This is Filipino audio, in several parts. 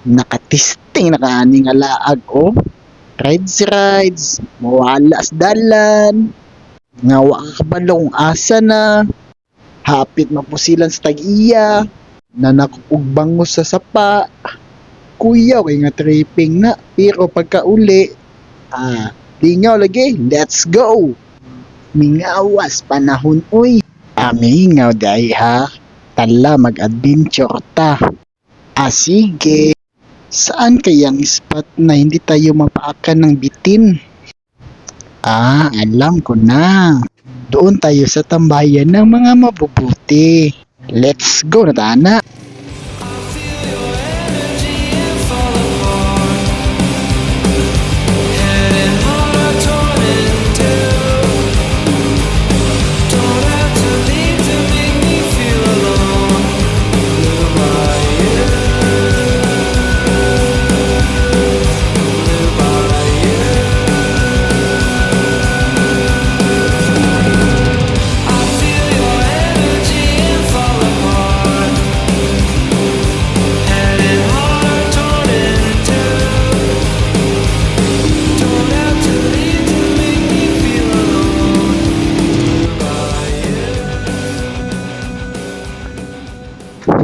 Nakatisting na kaani nga laag o. Rides, mawala sa dalan. Nga wa ka kabalong asa na. Hapit mapusilan sa tag-iya. Nanakog bangos sa sapa. Kuya, kay nga tripping na. Pero pagkauli, lingaw lagi, let's go! Mingawas panahon, uy. Mingaw dahi ha. Tala, mag-adventure ta. Sige. Saan kayang spot na hindi tayo mapaakan ng bitin? Alam ko na. Doon tayo sa tambayan ng mga mabubuti. Let's go na tana.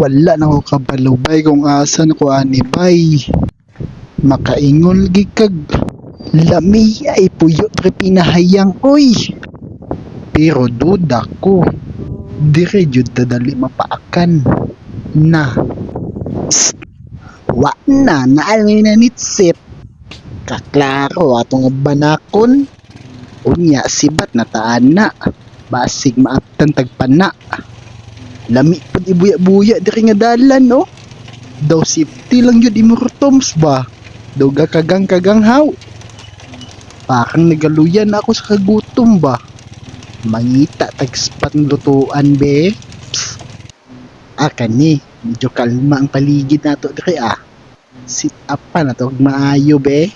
Wala na ko kabalubay kung asan ko anibay. Makaingol gikag lami ay puyo pre pinahayang oy. Pero duda ko. Dire jud dali mapaakan. Na. Psst. Wa na naalay na nitsit. Kaklaro atong banakon. Unya sibat na taan na. Basig maaptan tagpana. Lami pud ibuya-buya diri nga dalan no. Daw safety lang yun imurtoms ba. Daw gakagang-kagang haw. Parang nagaluyan ako sa kagutom ba. Mangita tag-spot ng lutuan be. Kani, medyo kalma ang paligid nato diri Sit up pa na to maayo be.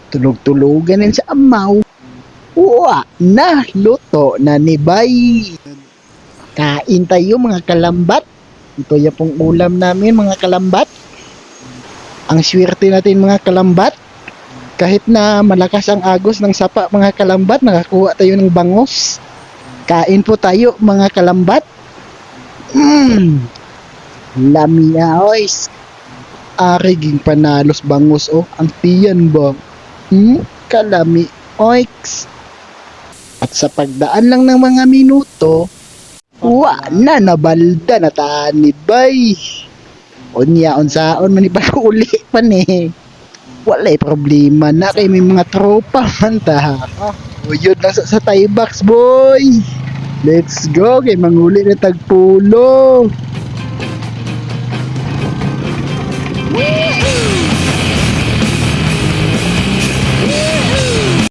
Tulog-tulugan sa amaw. Uwa na, luto na ni Bay. Kain tayo mga kalambat. Ito yung pong ulam namin mga kalambat. Ang swerte natin mga kalambat. Kahit na malakas ang agos ng sapa mga kalambat, nakakuha tayo ng bangos. Kain po tayo mga kalambat. Lamia oys. Ariging panalos bangos ang tiyan ba? Kalami oix. At sa pagdaan lang ng mga minuto, na nabalda na tani bay. Unya unsaon man uli pa ni. Walay problema na kay may mga tropa man ta. Uyod lang sa tie box boy. Let's go kay manguli na tagpulo.